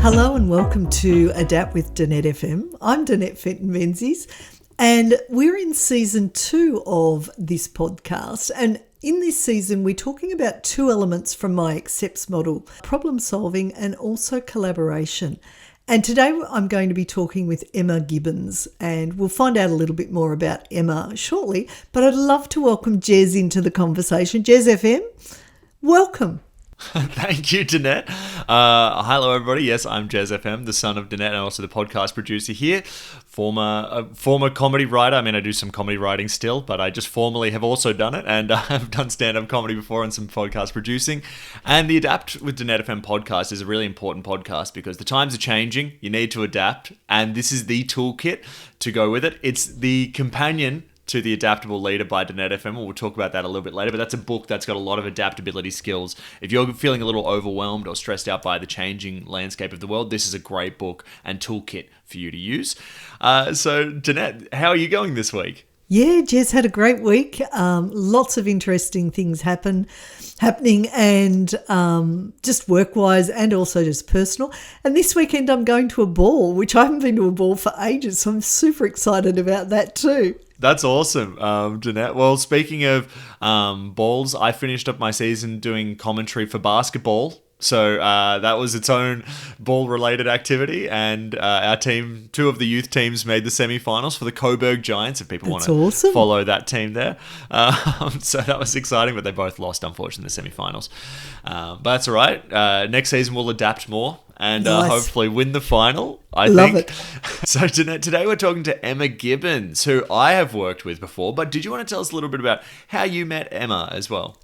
Hello and welcome to Adapt with Danette FM. I'm Danette Fenton-Menzies and we're in season 2 of this podcast. And in this season, we're talking about 2 elements from my accepts model, problem solving and also collaboration. And today I'm going to be talking with Emma Gibbons, and we'll find out a little bit more about Emma shortly. But I'd love to welcome Jez into the conversation. Jez FM, welcome. Thank you, Danette. Hello, everybody. Yes, I'm Jez FM, the son of Danette and also the podcast producer here. Former comedy writer. I mean, I do some comedy writing still, but I just formally have also done it. And I've done stand-up comedy before and some podcast producing. And the Adapt with Danette FM podcast is a really important podcast because the times are changing. You need to adapt. And this is the toolkit to go with it. It's the companion to The Adaptable Leader by Danette FM. We'll talk about that a little bit later, but that's a book that's got a lot of adaptability skills. If you're feeling a little overwhelmed or stressed out by the changing landscape of the world, this is a great book and toolkit for you to use. So, Danette, how are you going this week? Yeah, Jez had a great week. Lots of interesting things happening and just work-wise and also just personal. And this weekend I'm going to a ball, which I haven't been to a ball for ages, so I'm super excited about that too. That's awesome, Danette. Well, speaking of balls, I finished up my season doing commentary for basketball. So that was its own ball-related activity, and our team, 2 of the youth teams, made the semi-finals for the Coburg Giants, if people want to follow that team there. So that was exciting, but they both lost, unfortunately, in the semi-finals. But that's all right. Next season, we'll adapt more and hopefully win the final, I think. Love it. So today we're talking to Emma Gibbons, who I have worked with before, but did you want to tell us a little bit about how you met Emma as well?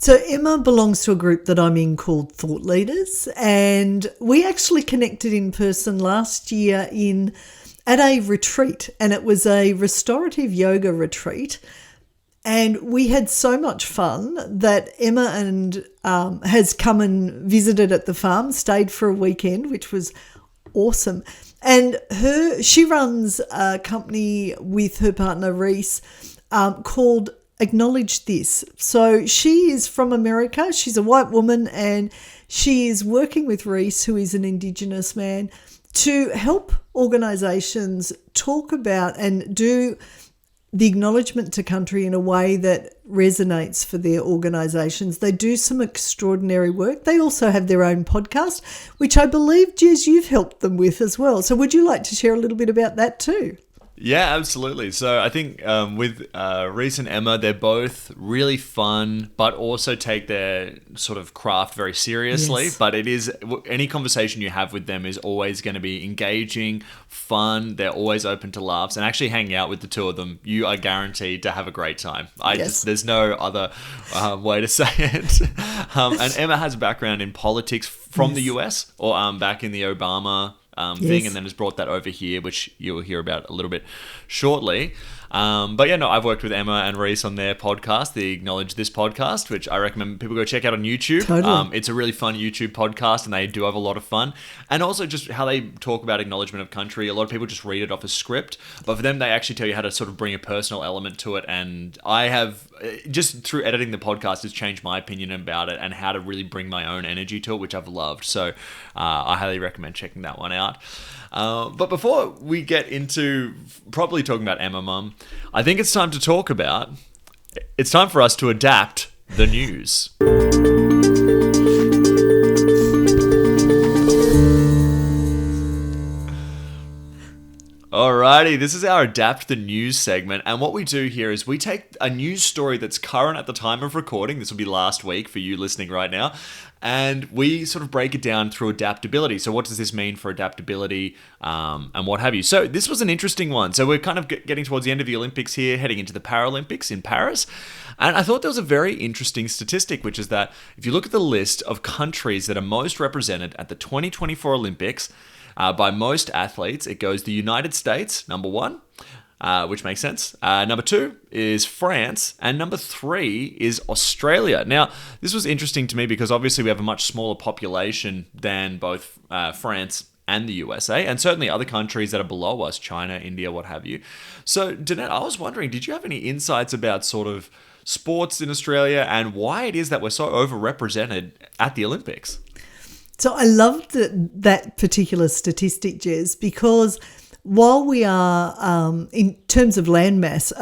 So Emma belongs to a group that I'm in called Thought Leaders, and we actually connected in person last year at a retreat, and it was a restorative yoga retreat. And we had so much fun that Emma has come and visited at the farm, stayed for a weekend, which was awesome. And she runs a company with her partner Reese called Acknowledge This. So she is from America. She's a white woman and she is working with Reese, who is an Indigenous man, to help organisations talk about and do the acknowledgement to country in a way that resonates for their organisations. They do some extraordinary work. They also have their own podcast, which I believe, Jez, you've helped them with as well. So would you like to share a little bit about that too? Yeah, absolutely. So I think with Reese and Emma, they're both really fun, but also take their sort of craft very seriously. Yes. But it is, any conversation you have with them is always going to be engaging, fun. They're always open to laughs, and actually hanging out with the 2 of them, you are guaranteed to have a great time. There's no other way to say it. And Emma has a background in politics from the US or back in the Obama thing, and then has brought that over here, which you'll hear about a little bit shortly. But yeah, no, I've worked with Emma and Reese on their podcast, the Acknowledge This podcast, which I recommend people go check out on YouTube. Totally. It's a really fun YouTube podcast, and they do have a lot of fun. And also just how they talk about acknowledgement of country. A lot of people just read it off a script, but for them, they actually tell you how to sort of bring a personal element to it. And I have, just through editing the podcast, has changed my opinion about it and how to really bring my own energy to it, which I've loved. So I highly recommend checking that one out. But before we get into properly talking about Emma Mum, I think it's time for us to adapt the news. Alrighty, this is our Adapt the News segment, and what we do here is we take a news story that's current at the time of recording, this will be last week for you listening right now, and we sort of break it down through adaptability. So what does this mean for adaptability and what have you? So this was an interesting one. So we're kind of getting towards the end of the Olympics here, heading into the Paralympics in Paris. And I thought there was a very interesting statistic, which is that if you look at the list of countries that are most represented at the 2024 Olympics, by most athletes, it goes the United States, number 1, which makes sense. Number 2 is France, and number 3 is Australia. Now, this was interesting to me because obviously we have a much smaller population than both France and the USA, and certainly other countries that are below us, China, India, what have you. So, Danette, I was wondering, did you have any insights about sort of sports in Australia and why it is that we're so overrepresented at the Olympics? So I love that particular statistic, Jez, because while we are, in terms of landmass,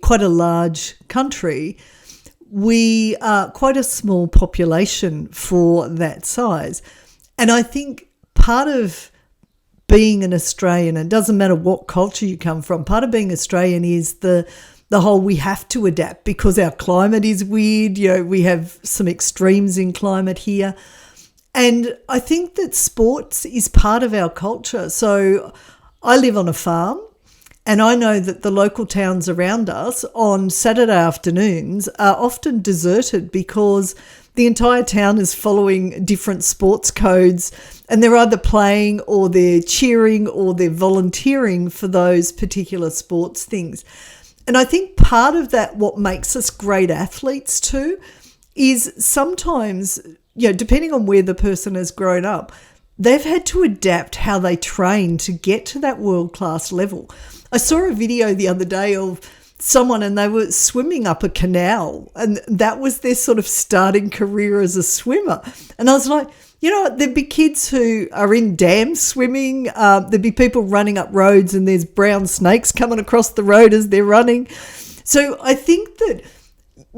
quite a large country, we are quite a small population for that size. And I think part of being an Australian, and it doesn't matter what culture you come from, part of being Australian is the whole we have to adapt because our climate is weird. We have some extremes in climate here. And I think that sports is part of our culture. So I live on a farm, and I know that the local towns around us on Saturday afternoons are often deserted because the entire town is following different sports codes, and they're either playing or they're cheering or they're volunteering for those particular sports things. And I think part of that, what makes us great athletes too, is sometimes, depending on where the person has grown up, they've had to adapt how they train to get to that world-class level. I saw a video the other day of someone and they were swimming up a canal, and that was their sort of starting career as a swimmer. And I was like, there'd be kids who are in dams swimming. There'd be people running up roads and there's brown snakes coming across the road as they're running. So I think that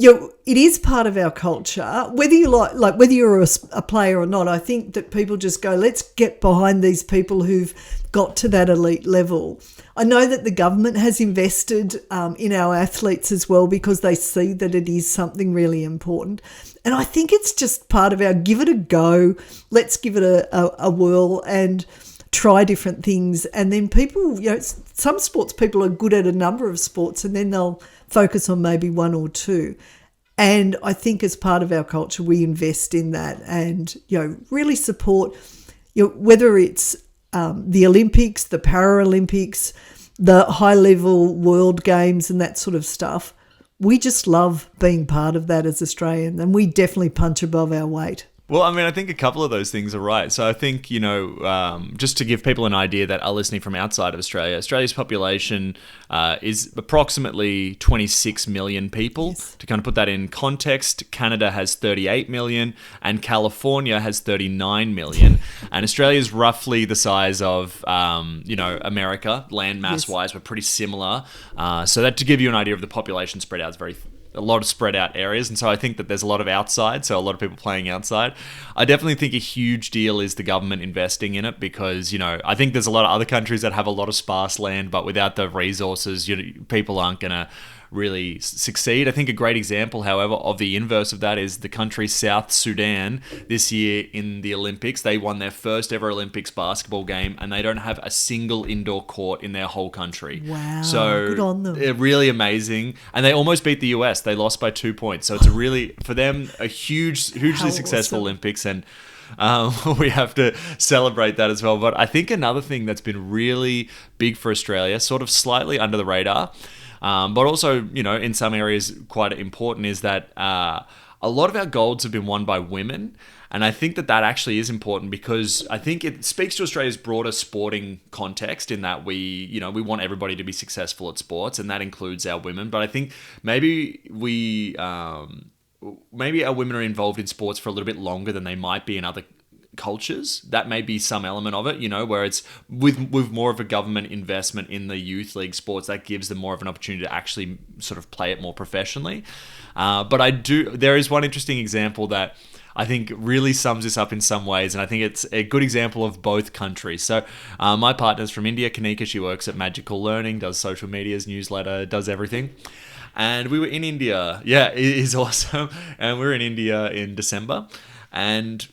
it is part of our culture, whether you like whether you're a player or not. I think that people just go, let's get behind these people who've got to that elite level. I know that the government has invested in our athletes as well because they see that it is something really important. And I think it's just part of our give it a go, let's give it a whirl and try different things. And then people, some sports people are good at a number of sports and then they'll focus on maybe one or two. And I think as part of our culture, we invest in that and, really support, whether it's the Olympics, the Paralympics, the high-level world games and that sort of stuff. We just love being part of that as Australians, and we definitely punch above our weight. Well, I mean, I think a couple of those things are right. So I think, just to give people an idea that are listening from outside of Australia, Australia's population is approximately 26 million people. Yes. To kind of put that in context, Canada has 38 million and California has 39 million. And Australia is roughly the size of, America, land mass wise. We're pretty similar. So that to give you an idea of the population spread out is a lot of spread out areas. And so I think that there's a lot of outside, so a lot of people playing outside. I definitely think a huge deal is the government investing in it because, I think there's a lot of other countries that have a lot of sparse land, but without the resources, people aren't going to really succeed. I think a great example, however, of the inverse of that is the country South Sudan this year in the Olympics. They won their first ever Olympics basketball game and they don't have a single indoor court in their whole country. Wow, so good on them. They're really amazing. And they almost beat the US. They lost by 2 points. So it's for them, a hugely successful Olympics, and we have to celebrate that as well. But I think another thing that's been really big for Australia, sort of slightly under the radar, but also, in some areas quite important, is that a lot of our golds have been won by women. And I think that actually is important because I think it speaks to Australia's broader sporting context in that we want everybody to be successful at sports, and that includes our women. But I think maybe our women are involved in sports for a little bit longer than they might be in other cultures. That may be some element of it, where it's with more of a government investment in the youth league sports, that gives them more of an opportunity to actually sort of play it more professionally. But there is one interesting example that I think really sums this up in some ways, and I think it's a good example of both countries. So my partner's from India, Kanika. She works at Magical Learning, does social medias, newsletter, does everything. And we were in India. Yeah, it is awesome. And we were in India in December, and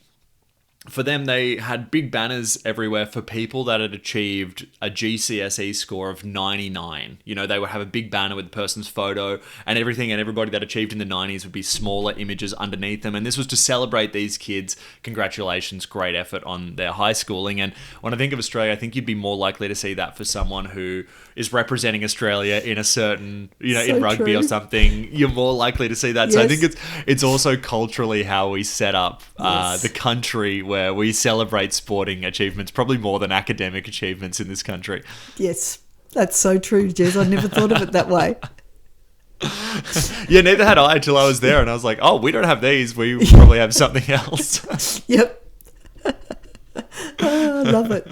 for them, they had big banners everywhere for people that had achieved a GCSE score of 99. They would have a big banner with the person's photo and everything, and everybody that achieved in the 90s would be smaller images underneath them. And this was to celebrate these kids. Congratulations, great effort on their high schooling. And when I think of Australia, I think you'd be more likely to see that for someone who is representing Australia in a certain, in rugby true. or something. You're more likely to see that. Yes. So I think it's also culturally how we set up the country, where we celebrate sporting achievements probably more than academic achievements in this country. Yes, that's so true, Jez. I never thought of it that way. Yeah, neither had I until I was there, and I was like, oh, we don't have these. We probably have something else. Yep. love it.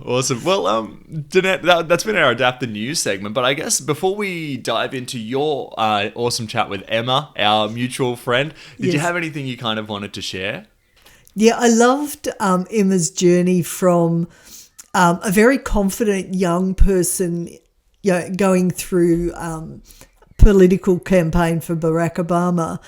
Awesome. Well, Danette, that's been our Adapt the News segment. But I guess before we dive into your awesome chat with Emma, our mutual friend, did you have anything you kind of wanted to share? Yeah, I loved Emma's journey from a very confident young person, going through political campaign for Barack Obama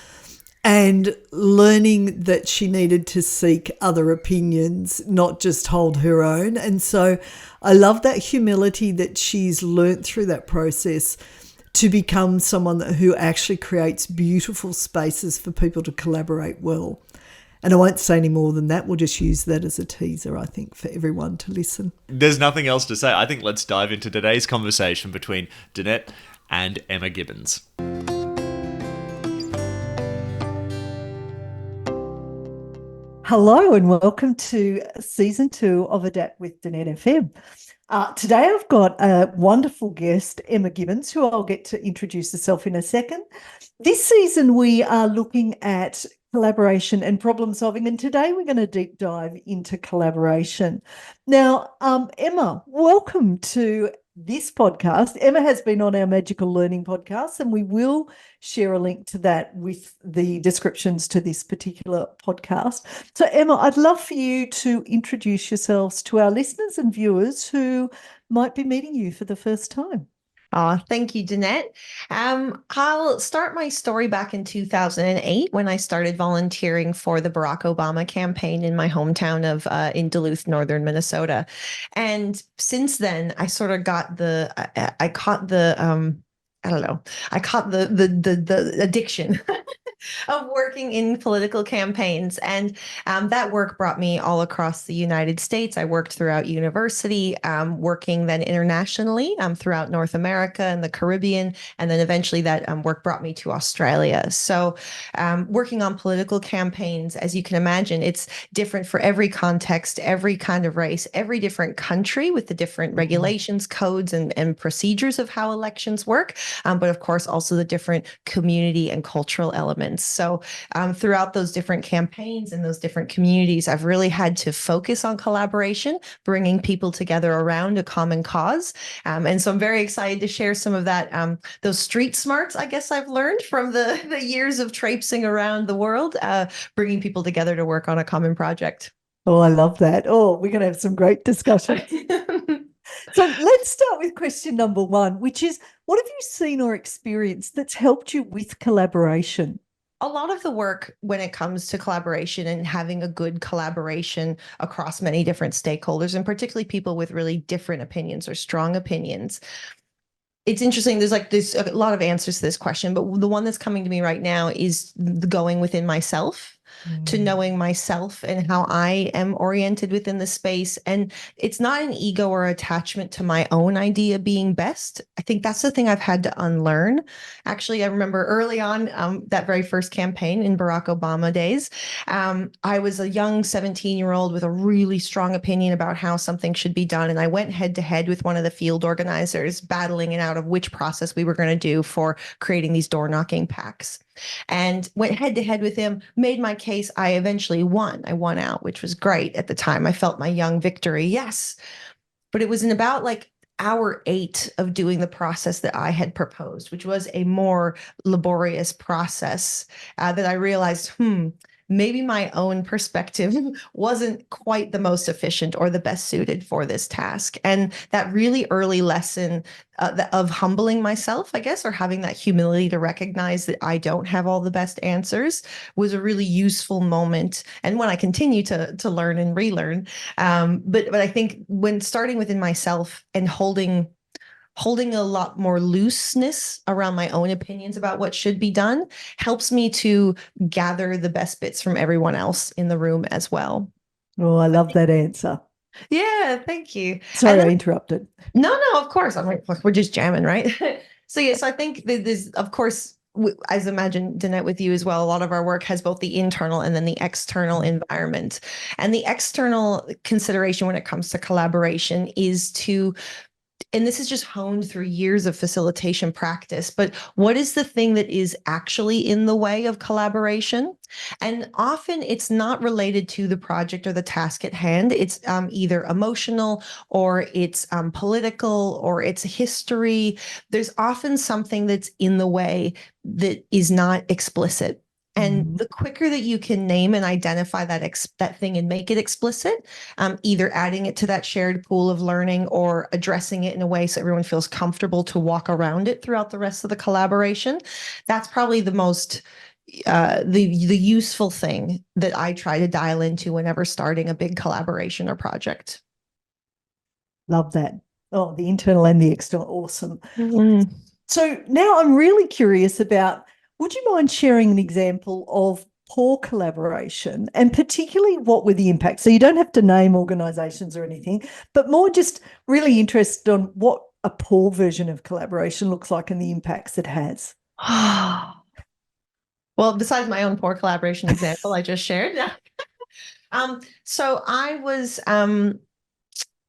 and learning that she needed to seek other opinions, not just hold her own. And so I love that humility that she's learnt through that process to become someone who actually creates beautiful spaces for people to collaborate well. And I won't say any more than that. We'll just use that as a teaser, I think, for everyone to listen. There's nothing else to say. I think let's dive into today's conversation between Danette and Emma Gibbons. Hello and welcome to Season 2 of Adapt with Danette FM. Today I've got a wonderful guest, Emma Gibbons, who I'll get to introduce herself in a second. This season we are looking at collaboration and problem solving, and today we're going to deep dive into collaboration. Now, Emma, welcome to this podcast. Emma has been on our Magical Learning podcast, and we will share a link to that with the descriptions to this particular podcast. So, Emma, I'd love for you to introduce yourselves to our listeners and viewers who might be meeting you for the first time. Oh, thank you, Danette. I'll start my story back in 2008 when I started volunteering for the Barack Obama campaign in my hometown of in Duluth, northern Minnesota. And since then, I sort of got I caught the addiction of working in political campaigns. And that work brought me all across the United States. I worked throughout university, working then internationally throughout North America and the Caribbean. And then eventually that work brought me to Australia. So working on political campaigns, as you can imagine, it's different for every context, every kind of race, every different country with the different regulations, codes, and procedures of how elections work. But of course, also the different community and cultural elements. So throughout those different campaigns and those different communities, I've really had to focus on collaboration, bringing people together around a common cause. And so I'm very excited to share some of that, those street smarts, I guess I've learned from the years of traipsing around the world, bringing people together to work on a common project. Oh, I love that. Oh, we're going to have some great discussion. So let's start with question number one, which is, what have you seen or experienced that's helped you with collaboration? A lot of the work when it comes to collaboration and having a good collaboration across many different stakeholders, and particularly people with really different opinions or strong opinions. It's interesting. There's a lot of answers to this question, but the one that's coming to me right now is going within myself. To knowing myself and how I am oriented within the space. And it's not an ego or attachment to my own idea being best. I think that's the thing I've had to unlearn. Actually, I remember early on that very first campaign in Barack Obama days, I was a young 17-year-old with a really strong opinion about how something should be done. And I went head to head with one of the field organizers, battling it out of which process we were going to do for creating these door knocking packs. And went head to head with him, made my case. I eventually won. I won out, which was great at the time. I felt my young victory. Yes. But it was in about hour 8 of doing the process that I had proposed, which was a more laborious process, that I realized, maybe my own perspective wasn't quite the most efficient or the best suited for this task. And that really early lesson of humbling myself, I guess, or having that humility to recognize that I don't have all the best answers was a really useful moment. And when I continue to learn and relearn. But I think when starting within myself and holding a lot more looseness around my own opinions about what should be done helps me to gather the best bits from everyone else in the room as well. Oh, I love that answer. Yeah, thank you. Sorry, I interrupted. No, of course. I'm like, we're just jamming, right? So I think there's, of course, as I imagine, Danette, with you as well, a lot of our work has both the internal and then the external environment. And the external consideration when it comes to collaboration is to and this is just honed through years of facilitation practice, but what is the thing that is actually in the way of collaboration? And often it's not related to the project or the task at hand. It's either emotional, or it's political, or it's history. There's often something that's in the way that is not explicit. And the quicker that you can name and identify that thing and make it explicit, either adding it to that shared pool of learning or addressing it in a way so everyone feels comfortable to walk around it throughout the rest of the collaboration, that's probably the most the useful thing that I try to dial into whenever starting a big collaboration or project. Love that. Oh, the internal and the external. Awesome. So now I'm really curious about, would you mind sharing an example of poor collaboration, and particularly what were the impacts? So you don't have to name organisations or anything, but more just really interested on what a poor version of collaboration looks like and the impacts it has. Well, besides my own poor collaboration example I just shared. So I was,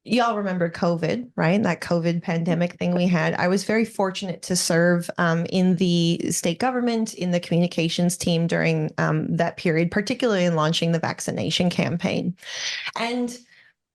y'all remember COVID, right? That COVID pandemic thing we had. I was very fortunate to serve in the state government, in the communications team during that period, particularly in launching the vaccination campaign. And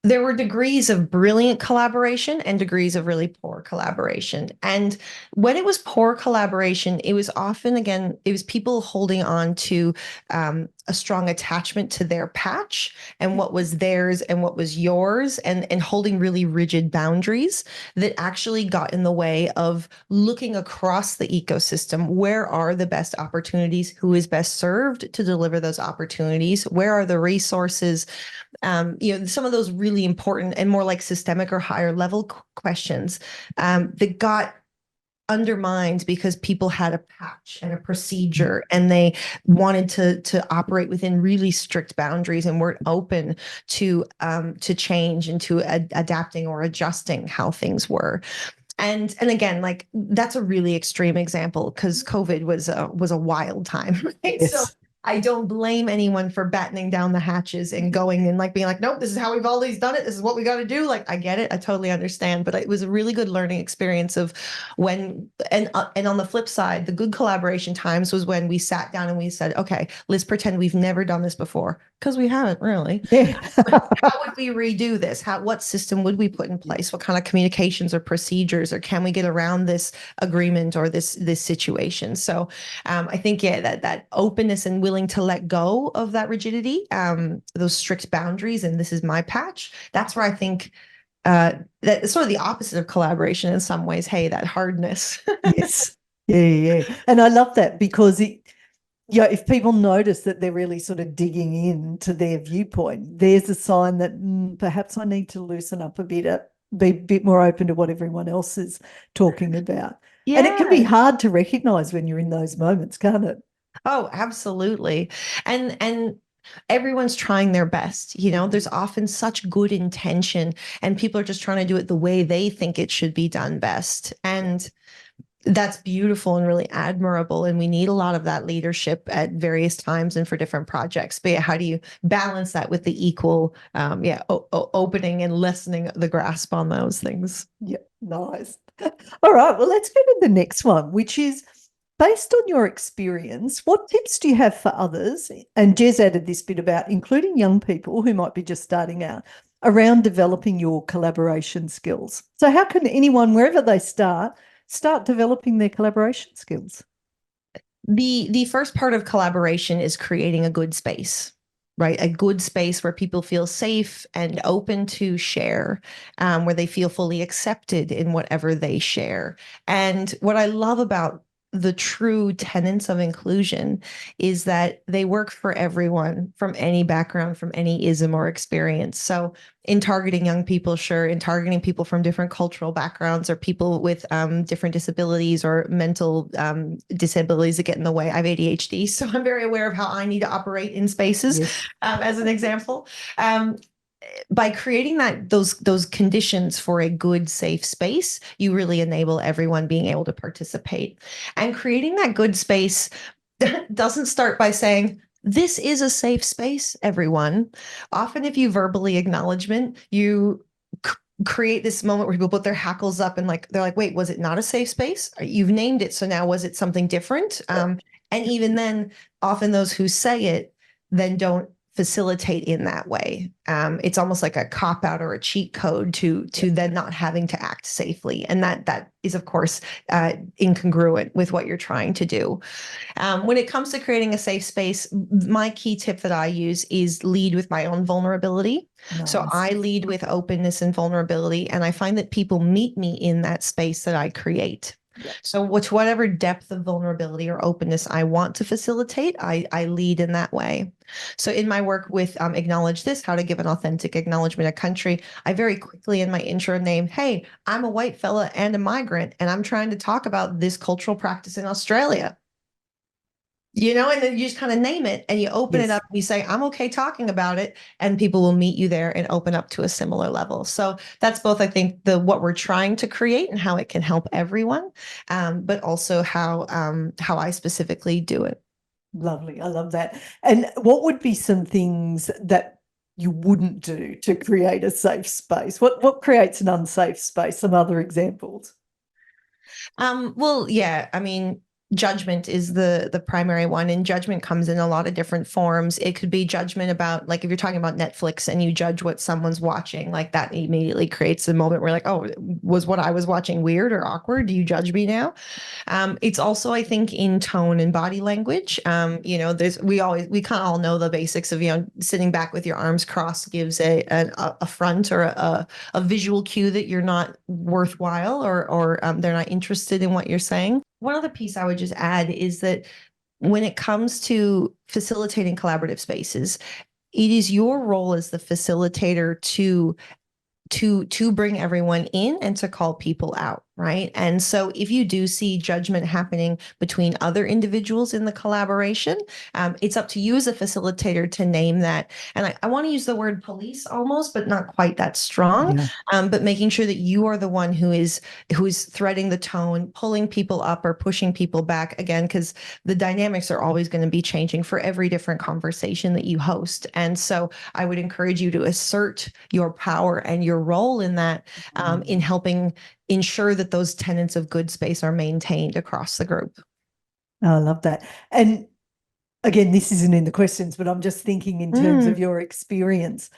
there were degrees of brilliant collaboration and degrees of really poor collaboration. And when it was poor collaboration, it was often, again, it was people holding on to a strong attachment to their patch and what was theirs and what was yours, and holding really rigid boundaries that actually got in the way of looking across the ecosystem. Where are the best opportunities? Who is best served to deliver those opportunities? Where are the resources? Some of those really important and more like systemic or higher level questions that got undermined because people had a patch and a procedure, and they wanted to operate within really strict boundaries and weren't open to change and to adapting or adjusting how things were. And again, like, that's a really extreme example because COVID was a wild time, right? Yes. So I don't blame anyone for battening down the hatches and going and like being like, nope, this is how we've always done it. This is what we got to do. Like, I get it. I totally understand. But it was a really good learning experience of when, and on the flip side, the good collaboration times was when we sat down and we said, okay, let's pretend we've never done this before, because we haven't really. Yeah. How would we redo this? What system would we put in place? What kind of communications or procedures, or can we get around this agreement or this situation? So I think, yeah, that openness and willing to let go of that rigidity, those strict boundaries, and this is my patch. That's where I think that's sort of the opposite of collaboration in some ways. Hey, that hardness. Yes. Yeah. And I love that, because if people notice that they're really sort of digging into their viewpoint, there's a sign that perhaps I need to loosen up a bit, be a bit more open to what everyone else is talking about. Yeah. And it can be hard to recognize when you're in those moments, can't it? Oh, absolutely. And everyone's trying their best. There's often such good intention, and people are just trying to do it the way they think it should be done best. And that's beautiful and really admirable. And we need a lot of that leadership at various times and for different projects. But yeah, how do you balance that with the equal, opening and lessening the grasp on those things? Yeah, nice. All right, well, let's go to the next one, which is, based on your experience, what tips do you have for others? And Jez added this bit about including young people who might be just starting out around developing your collaboration skills. So how can anyone, wherever they start developing their collaboration skills? The first part of collaboration is creating a good space, right? A good space where people feel safe and open to share, where they feel fully accepted in whatever they share. And what I love about the true tenets of inclusion is that they work for everyone from any background, from any ism or experience. So in targeting young people, sure, in targeting people from different cultural backgrounds or people with different disabilities or mental disabilities that get in the way. I have ADHD, so I'm very aware of how I need to operate in spaces, yes. As an example. By creating those conditions for a good, safe space, you really enable everyone being able to participate. And creating that good space doesn't start by saying, this is a safe space, everyone. Often if you verbally acknowledgement, you create this moment where people put their hackles up and like they're like, wait, was it not a safe space? You've named it, so now was it something different? And even then, often those who say it then don't facilitate in that way. It's almost like a cop out or a cheat code to then not having to act safely, and that is of course incongruent with what you're trying to do. When it comes to creating a safe space, my key tip that I use is lead with my own vulnerability. Nice. So I lead with openness and vulnerability, and I find that people meet me in that space that I create. Yeah. So whatever depth of vulnerability or openness I want to facilitate, I lead in that way. So in my work with Acknowledge This, how to give an authentic acknowledgement of country, I very quickly in my intro name, hey, I'm a white fella and a migrant, and I'm trying to talk about this cultural practice in Australia. And then you just kind of name it and you open it up and you say, I'm okay talking about it, and people will meet you there and open up to a similar level. So that's both, I think, what we're trying to create and how it can help everyone, but also how I specifically do it. Lovely. I love that. And what would be some things that you wouldn't do to create a safe space? What creates an unsafe space? Some other examples? Well, yeah, I mean, judgment is the primary one, and judgment comes in a lot of different forms. It could be judgment about, like, if you're talking about Netflix and you judge what someone's watching, like that immediately creates a moment where like, oh, was what I was watching weird or awkward? Do you judge me now? It's also, I think, in tone and body language. We kind of all know the basics of, sitting back with your arms crossed gives a front or a visual cue that you're not worthwhile, or they're not interested in what you're saying. One other piece I would just add is that when it comes to facilitating collaborative spaces, it is your role as the facilitator to bring everyone in and to call people out, right? And so if you do see judgment happening between other individuals in the collaboration, it's up to you as a facilitator to name that. And I want to use the word police almost, but not quite that strong. Yeah. But making sure that you are the one who is threading the tone, pulling people up or pushing people back, again, because the dynamics are always going to be changing for every different conversation that you host. And so I would encourage you to assert your power and your role in that, in helping ensure that those tenets of good space are maintained across the group. I love that. And again, this isn't in the questions, but I'm just thinking in terms of your experience,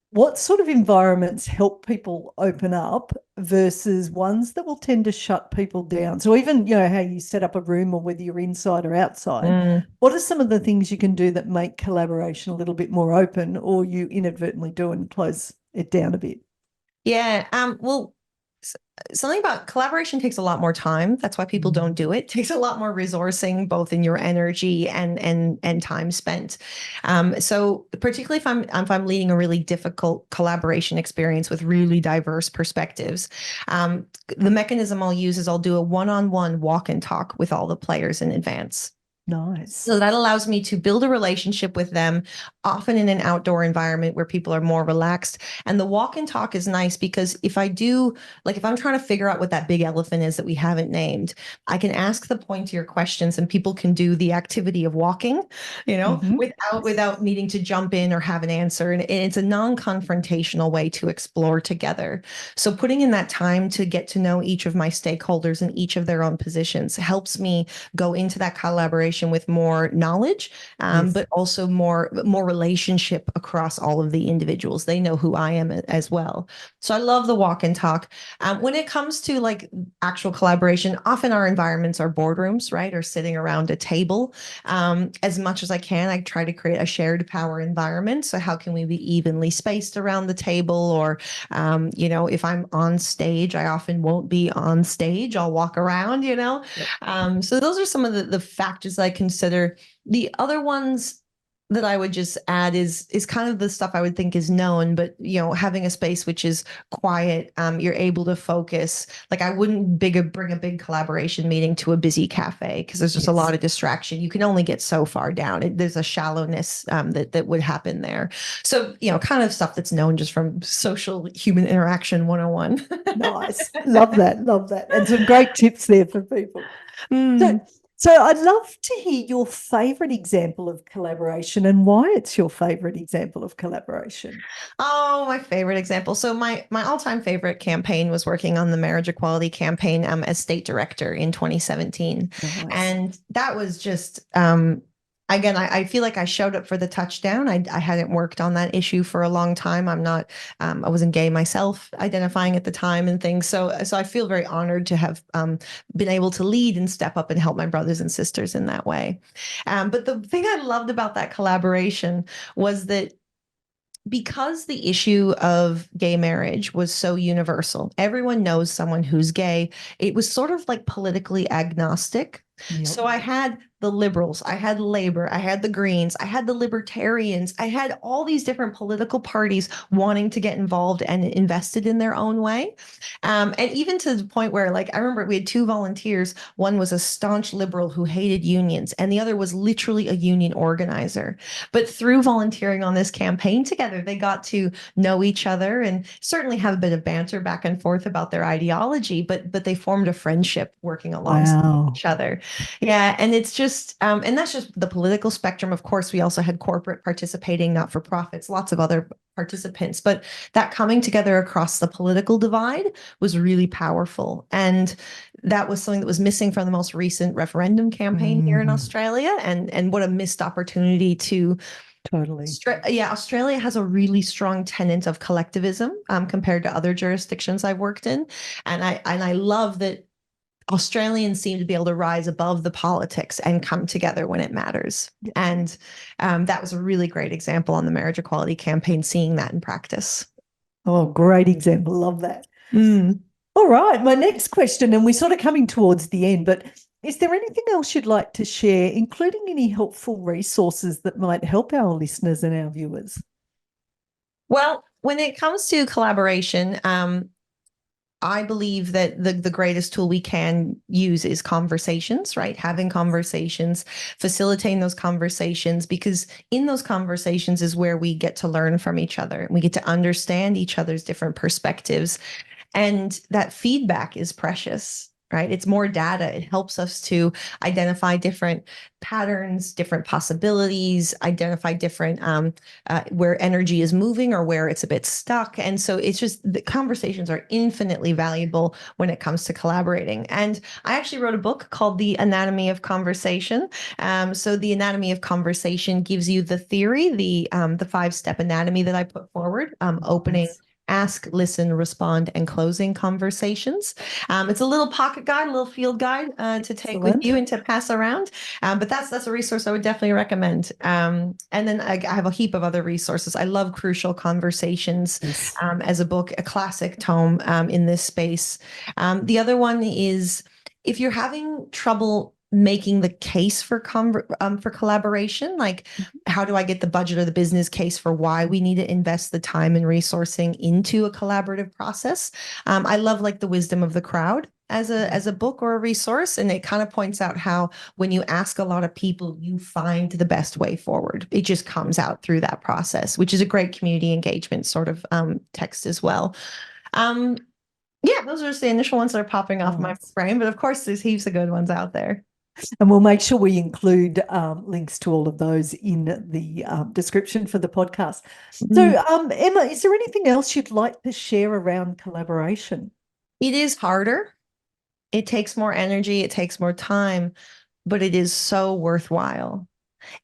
what sort of environments help people open up versus ones that will tend to shut people down? So even, how you set up a room or whether you're inside or outside, what are some of the things you can do that make collaboration a little bit more open, or you inadvertently do and close it down a bit? Yeah. Well, something about collaboration takes a lot more time. That's why people don't do it. It takes a lot more resourcing, both in your energy and time spent. So particularly if I'm leading a really difficult collaboration experience with really diverse perspectives, the mechanism I'll use is I'll do a one-on-one walk and talk with all the players in advance. Nice. So that allows me to build a relationship with them, often in an outdoor environment where people are more relaxed. And the walk and talk is nice because if I'm trying to figure out what that big elephant is that we haven't named, I can ask the pointier questions and people can do the activity of walking, without needing to jump in or have an answer. And it's a non-confrontational way to explore together. So putting in that time to get to know each of my stakeholders in each of their own positions helps me go into that collaboration with more knowledge, but also more relationship across all of the individuals. They know who I am as well. So I love the walk and talk. When it comes to like actual collaboration, often our environments are boardrooms, right? Or sitting around a table. As much as I can, I try to create a shared power environment. So how can we be evenly spaced around the table? Or, if I'm on stage, I often won't be on stage. I'll walk around, So those are some of the factors I consider. The other ones that I would just add is kind of the stuff I would think is known, but having a space which is quiet, you're able to focus. Like I wouldn't bring a big collaboration meeting to a busy cafe because there's just a lot of distraction. You can only get so far down. There's a shallowness that would happen there. So kind of stuff that's known just from social human interaction 101. Nice. Love that. And some great tips there for people. So So I'd love to hear your favorite example of collaboration and why it's your favorite example of collaboration. Oh, my favorite example. So my all-time favorite campaign was working on the marriage equality campaign as state director in 2017. Nice. And that was just again, I feel like I showed up for the touchdown. I hadn't worked on that issue for a long time. I wasn't gay myself, identifying at the time and things. So I feel very honored to have been able to lead and step up and help my brothers and sisters in that way. But the thing I loved about that collaboration was that because the issue of gay marriage was so universal, everyone knows someone who's gay. It was sort of like politically agnostic. Yep. So I had the liberals, I had Labor, I had the Greens, I had the libertarians, I had all these different political parties wanting to get involved and invested in their own way. And even to the point where, like, I remember we had two volunteers. One was a staunch liberal who hated unions, and the other was literally a union organizer. But through volunteering on this campaign together, they got to know each other and certainly have a bit of banter back and forth about their ideology, but they formed a friendship working alongside each other. Yeah, and it's just and that's just the political spectrum. Of course, we also had corporate participating, not-for-profits, lots of other participants, but that coming together across the political divide was really powerful. And that was something that was missing from the most recent referendum campaign here in Australia, and what a missed opportunity to Totally. Yeah, Australia has a really strong tenet of collectivism compared to other jurisdictions I've worked in. And I love that Australians seem to be able to rise above the politics and come together when it matters. Yeah. And that was a really great example on the marriage equality campaign, seeing that in practice. Oh, great example. Love that. Mm. All right. My next question, and we're sort of coming towards the end, but is there anything else you'd like to share, including any helpful resources that might help our listeners and our viewers? Well, when it comes to collaboration, I believe that the greatest tool we can use is conversations, right? Having conversations, facilitating those conversations, because in those conversations is where we get to learn from each other. We get to understand each other's different perspectives. And that feedback is precious, right? It's more data. It helps us to identify different patterns, different possibilities, identify different where energy is moving or where it's a bit stuck. And so it's just the conversations are infinitely valuable when it comes to collaborating. And I actually wrote a book called The Anatomy of Conversation. So the Anatomy of Conversation gives you the theory, the 5-step anatomy that I put forward, opening, ask, listen, respond, and closing conversations. It's a little pocket guide, a little field guide to take with you and to pass around. But that's a resource I would definitely recommend. And then I have a heap of other resources. I love Crucial Conversations as a book, a classic tome in this space. The other one is, if you're having trouble making the case for collaboration, like how do I get the budget or the business case for why we need to invest the time and resourcing into a collaborative process. I love like The Wisdom of the Crowd as a book or a resource, and it kind of points out how when you ask a lot of people, you find the best way forward. It just comes out through that process, which is a great community engagement sort of text as well. Yeah, those are just the initial ones that are popping off my brain, but of course there's heaps of good ones out there. And we'll make sure we include links to all of those in the description for the podcast. So, Emma, is there anything else you'd like to share around collaboration? It is harder. It takes more energy. It takes more time, but it is so worthwhile.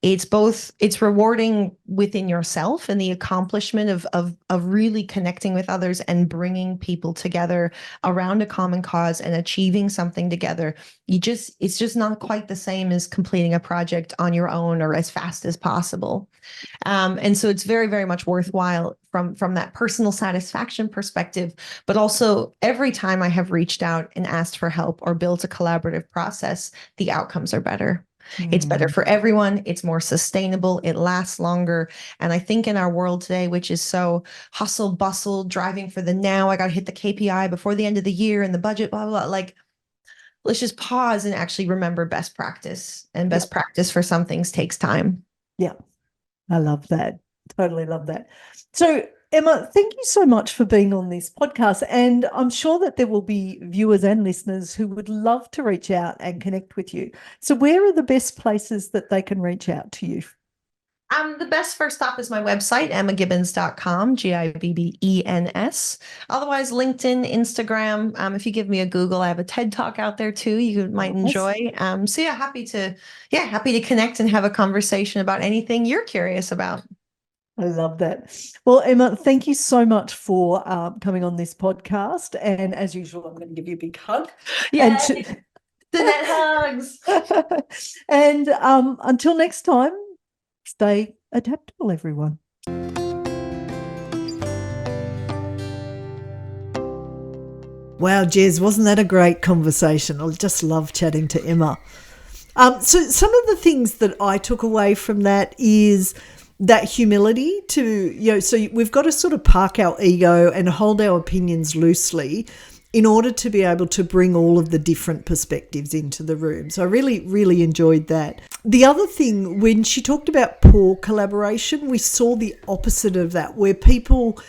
It's rewarding within yourself and the accomplishment of really connecting with others and bringing people together around a common cause and achieving something together. It's just not quite the same as completing a project on your own or as fast as possible. And so it's very, very much worthwhile from that personal satisfaction perspective, but also every time I have reached out and asked for help or built a collaborative process, the outcomes are better. It's better for everyone. It's more sustainable. It lasts longer. And I think in our world today, which is so hustle bustle, driving for the now, I got to hit the KPI before the end of the year and the budget, blah, blah, blah. Like, let's just pause and actually remember best practice. And best practice for some things takes time. Yeah, I love that. Totally love that. So Emma, thank you so much for being on this podcast. And I'm sure that there will be viewers and listeners who would love to reach out and connect with you. So where are the best places that they can reach out to you? The best first stop is my website, emmagibbons.com, Gibbens. Otherwise, LinkedIn, Instagram. If you give me a Google, I have a TED Talk out there too. You might enjoy. So yeah, happy to connect and have a conversation about anything you're curious about. I love that. Well, Emma, thank you so much for coming on this podcast. And as usual, I'm going to give you a big hug. Yeah, Danette hugs. And until next time, stay adaptable, everyone. Wow, Jez, wasn't that a great conversation? I just love chatting to Emma. So some of the things that I took away from that is that humility to, so we've got to sort of park our ego and hold our opinions loosely in order to be able to bring all of the different perspectives into the room. So I really, really enjoyed that. The other thing, when she talked about poor collaboration, we saw the opposite of that, where people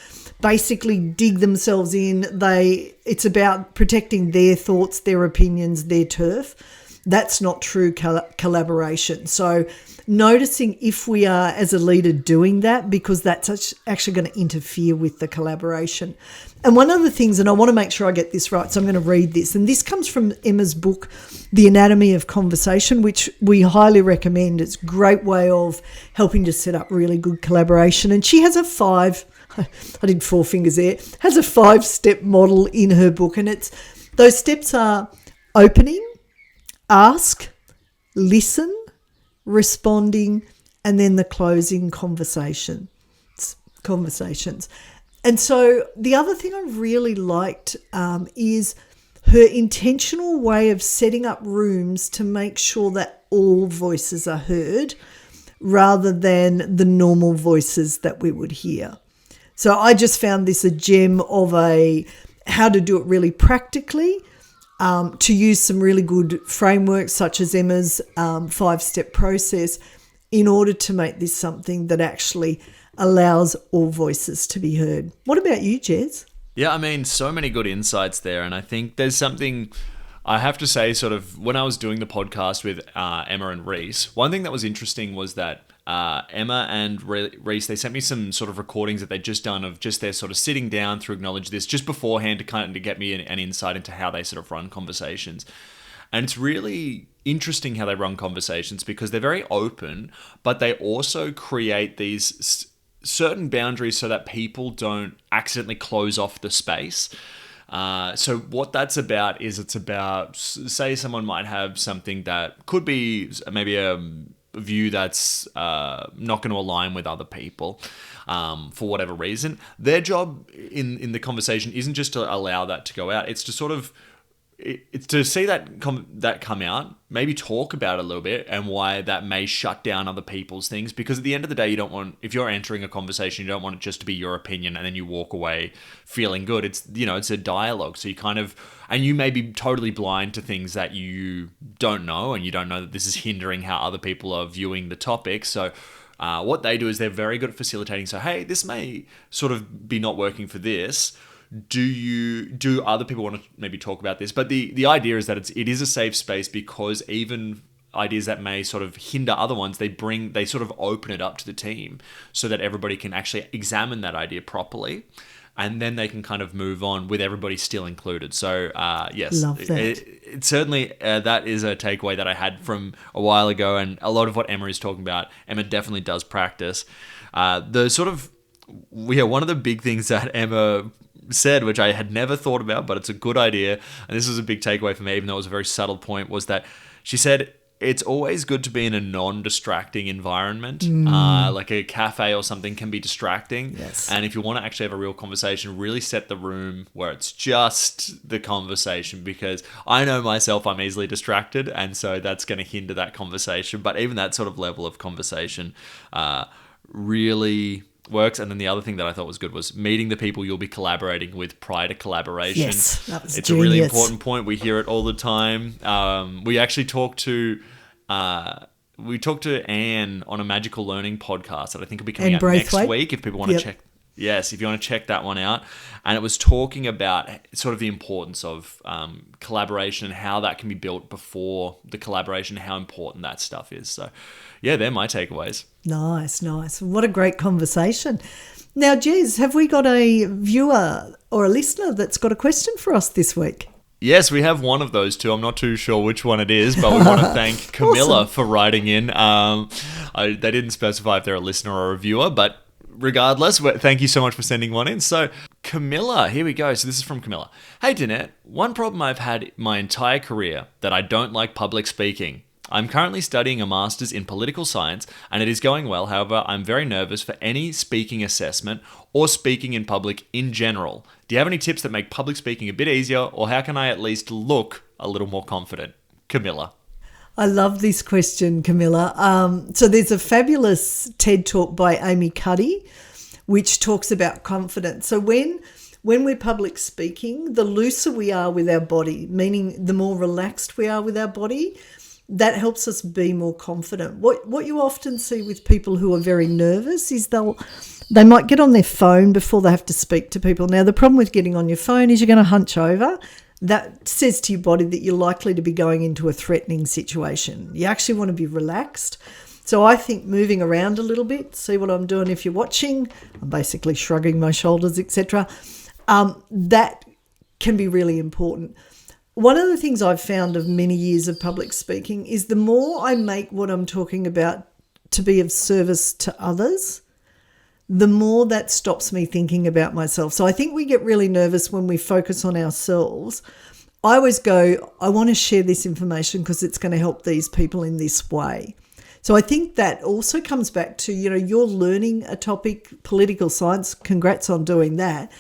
basically dig themselves in. It's about protecting their thoughts, their opinions, their turf. That's not true collaboration. So noticing if we are, as a leader, doing that, because that's actually going to interfere with the collaboration. And one of the things, and I want to make sure I get this right, so I'm going to read this, and this comes from Emma's book, The Anatomy of Conversation, which we highly recommend. It's a great way of helping to set up really good collaboration. And she has I did 4 fingers there, has a 5-step model in her book. And those steps are opening, ask, listen, responding, and then the closing conversations. And so the other thing I really liked is her intentional way of setting up rooms to make sure that all voices are heard rather than the normal voices that we would hear. So I just found this a gem of how to do it really practically, to use some really good frameworks such as Emma's 5-step process in order to make this something that actually allows all voices to be heard. What about you, Jez? Yeah, I mean, so many good insights there. And I think there's something I have to say, sort of, when I was doing the podcast with Emma and Reese, one thing that was interesting was that Emma and Reese, they sent me some sort of recordings that they'd just done of just their sort of sitting down to acknowledge this just beforehand to get me an insight into how they sort of run conversations. And it's really interesting how they run conversations because they're very open, but they also create these certain boundaries so that people don't accidentally close off the space. So what that's about is it's about, say someone might have something that could be maybe a view that's not going to align with other people for whatever reason. Their job in the conversation isn't just to allow that to go out. It's to sort of it's to see that come out, maybe talk about it a little bit and why that may shut down other people's things. Because at the end of the day, you don't want, if you're entering a conversation, you don't want it just to be your opinion and then you walk away feeling good. It's, it's a dialogue. So you and you may be totally blind to things that you don't know, and you don't know that this is hindering how other people are viewing the topic. So what they do is they're very good at facilitating. So, hey, this may sort of be not working for this. Do other people want to maybe talk about this? But the idea is that it is a safe space, because even ideas that may sort of hinder other ones, they sort of open it up to the team so that everybody can actually examine that idea properly, and then they can kind of move on with everybody still included. So yes, love that. It certainly that is a takeaway that I had from a while ago, and a lot of what Emma is talking about, Emma definitely does practice. One of the big things that Emma said, which I had never thought about, but it's a good idea, and this was a big takeaway for me, even though it was a very subtle point, was that she said it's always good to be in a non-distracting environment. Like a cafe or something can be distracting. Yes. And if you want to actually have a real conversation, really set the room where it's just the conversation, because I know myself, I'm easily distracted, and so that's going to hinder that conversation. But even that sort of level of conversation really works. And then the other thing that I thought was good was meeting the people you'll be collaborating with prior to collaboration. Yes, that was it's genius. a really important point. We hear it all the time. We actually talked to Anne on a Magical Learning podcast that I think will be coming out next week if people want to check Yes, if you want to check that one out. And it was talking about sort of the importance of collaboration and how that can be built before the collaboration, how important that stuff is. So, yeah, they're my takeaways. Nice. What a great conversation. Now, Jez, have we got a viewer or a listener that's got a question for us this week? Yes, we have one of those two. I'm not too sure which one it is, but we want to thank Camilla for writing in. They didn't specify if they're a listener or a viewer, but regardless, thank you so much for sending one in. So, Camilla, here we go. So this is from Camilla. Hey, Danette, one problem I've had my entire career that I don't like public speaking. I'm currently studying a master's in political science and it is going well. However, I'm very nervous for any speaking assessment or speaking in public in general. Do you have any tips that make public speaking a bit easier, or how can I at least look a little more confident? Camilla. I love this question, Camilla. So there's a fabulous TED Talk by Amy Cuddy, which talks about confidence. So when we're public speaking, the looser we are with our body, meaning the more relaxed we are with our body, that helps us be more confident. What you often see with people who are very nervous is they might get on their phone before they have to speak to people. Now, the problem with getting on your phone is you're going to hunch over. That says to your body that you're likely to be going into a threatening situation. You actually want to be relaxed. So I think moving around a little bit, see what I'm doing if you're watching, I'm basically shrugging my shoulders, etc. That can be really important. One of the things I've found of many years of public speaking is the more I make what I'm talking about to be of service to others, the more that stops me thinking about myself. So I think we get really nervous when we focus on ourselves. I always go, I want to share this information because it's going to help these people in this way. So I think that also comes back to, you're learning a topic, political science, congrats on doing that.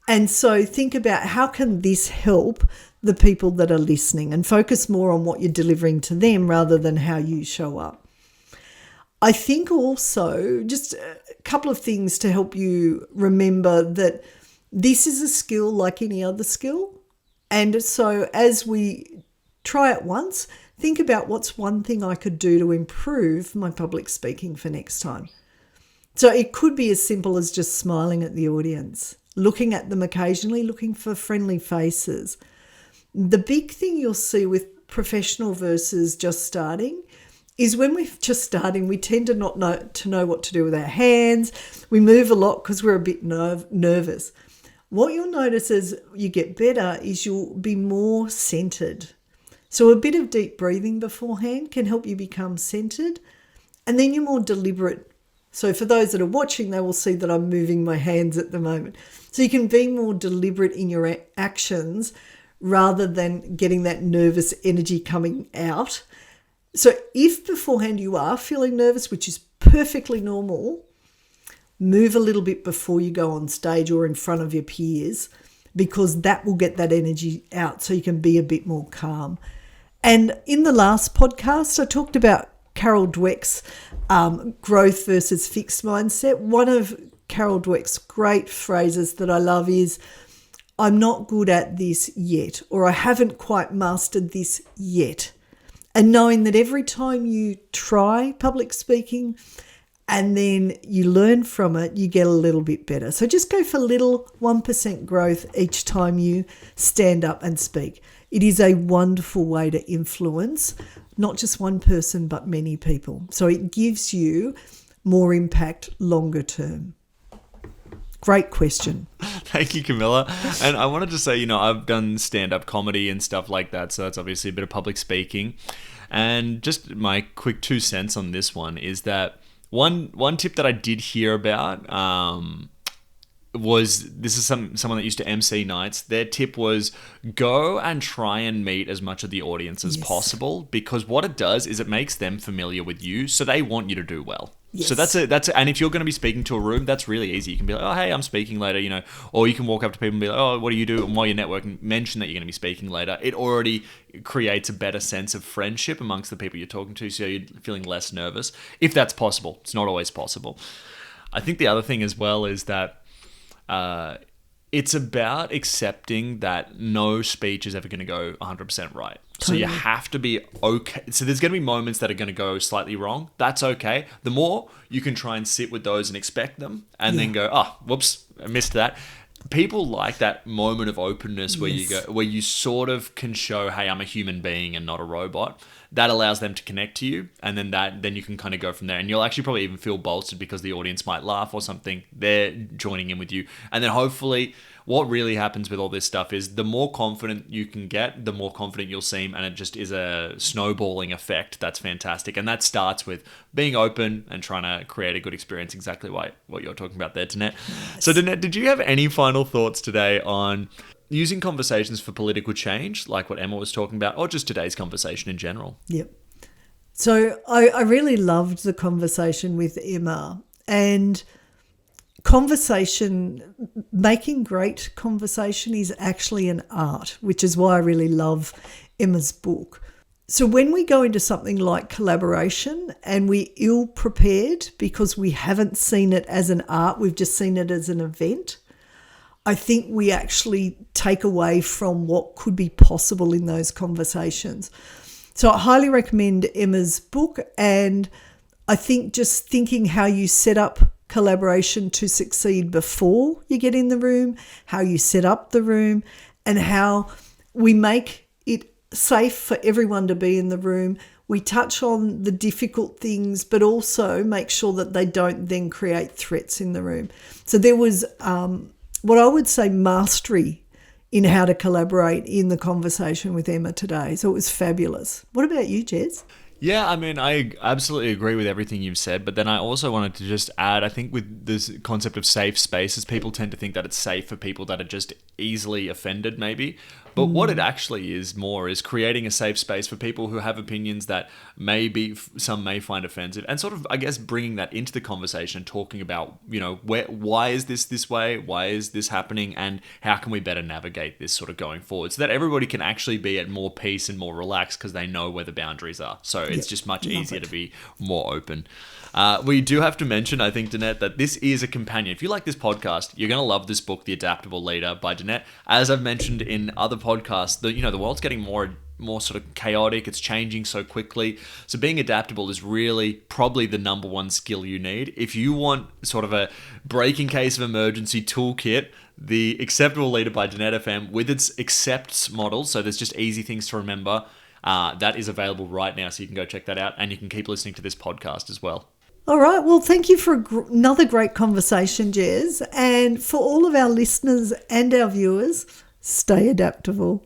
And so think about how can this help the people that are listening, and focus more on what you're delivering to them rather than how you show up. I think also just a couple of things to help you remember that this is a skill like any other skill. And so as we try it once, think about what's one thing I could do to improve my public speaking for next time. So it could be as simple as just smiling at the audience, looking at them occasionally, looking for friendly faces. The big thing you'll see with professional versus just starting is when we're just starting, we tend to not know what to do with our hands. We move a lot because we're a bit nervous. What you'll notice as you get better is you'll be more centered. So a bit of deep breathing beforehand can help you become centered, and then you're more deliberate. So for those that are watching, they will see that I'm moving my hands at the moment. So you can be more deliberate in your actions rather than getting that nervous energy coming out. So if beforehand you are feeling nervous, which is perfectly normal, move a little bit before you go on stage or in front of your peers, because that will get that energy out so you can be a bit more calm. And in the last podcast, I talked about Carol Dweck's growth versus fixed mindset. One of Carol Dweck's great phrases that I love is, I'm not good at this yet, or I haven't quite mastered this yet. And knowing that every time you try public speaking and then you learn from it, you get a little bit better. So just go for little 1% growth each time you stand up and speak. It is a wonderful way to influence not just one person, but many people. So it gives you more impact longer term. Great question. Thank you, Camilla. And I wanted to say, I've done stand-up comedy and stuff like that, so that's obviously a bit of public speaking. And just my quick 2 cents on this one is that one tip that I did hear about was, this is someone that used to MC nights. Their tip was go and try and meet as much of the audience as possible, because what it does is it makes them familiar with you, so they want you to do well. Yes. So that's it. And if you're going to be speaking to a room, that's really easy. You can be like, oh, hey, I'm speaking later, or you can walk up to people and be like, oh, what do you do? And while you're networking, mention that you're going to be speaking later. It already creates a better sense of friendship amongst the people you're talking to, so you're feeling less nervous, if that's possible. It's not always possible. I think the other thing as well is that it's about accepting that no speech is ever going to go 100% right. So you have to be okay. So there's going to be moments that are going to go slightly wrong. That's okay. The more you can try and sit with those and expect them and then go, oh, whoops, I missed that. People like that moment of openness where you go, where you sort of can show, hey, I'm a human being and not a robot. That allows them to connect to you, and then you can kind of go from there. And you'll actually probably even feel bolstered because the audience might laugh or something. They're joining in with you, and then hopefully, what really happens with all this stuff is the more confident you can get, the more confident you'll seem, and it just is a snowballing effect. That's fantastic, and that starts with being open and trying to create a good experience. Exactly what you're talking about there, Danette. Yes. So, Danette, did you have any final thoughts today on using conversations for political change, like what Emma was talking about, or just today's conversation in general? Yep. So I really loved the conversation with Emma, and making great conversation is actually an art, which is why I really love Emma's book. So when we go into something like collaboration and we're ill-prepared because we haven't seen it as an art, we've just seen it as an event, I think we actually take away from what could be possible in those conversations. So I highly recommend Emma's book, and I think just thinking how you set up collaboration to succeed before you get in the room, how you set up the room, and how we make it safe for everyone to be in the room. We touch on the difficult things, but also make sure that they don't then create threats in the room. So there was what I would say mastery in how to collaborate in the conversation with Emma today. So it was fabulous. What about you, Jez? Yeah, I mean, I absolutely agree with everything you've said, but then I also wanted to just add, I think with this concept of safe spaces, people tend to think that it's safe for people that are just easily offended, maybe. But what it actually is more is creating a safe space for people who have opinions that maybe some may find offensive, and sort of, I guess, bringing that into the conversation and talking about, why is this way? Why is this happening? And how can we better navigate this sort of going forward so that everybody can actually be at more peace and more relaxed because they know where the boundaries are. So it's just much easier to be more open. We do have to mention, I think, Danette, that this is a companion. If you like this podcast, you're going to love this book, The Adaptable Leader by Danette. As I've mentioned in other podcasts, the world's getting more sort of chaotic. It's changing so quickly. So being adaptable is really probably the number one skill you need. If you want sort of a break in case of emergency toolkit, The Acceptable Leader by Danette FM with its accepts model, so there's just easy things to remember, that is available right now. So you can go check that out, and you can keep listening to this podcast as well. All right. Well, thank you for another great conversation, Jez. And for all of our listeners and our viewers, stay adaptable.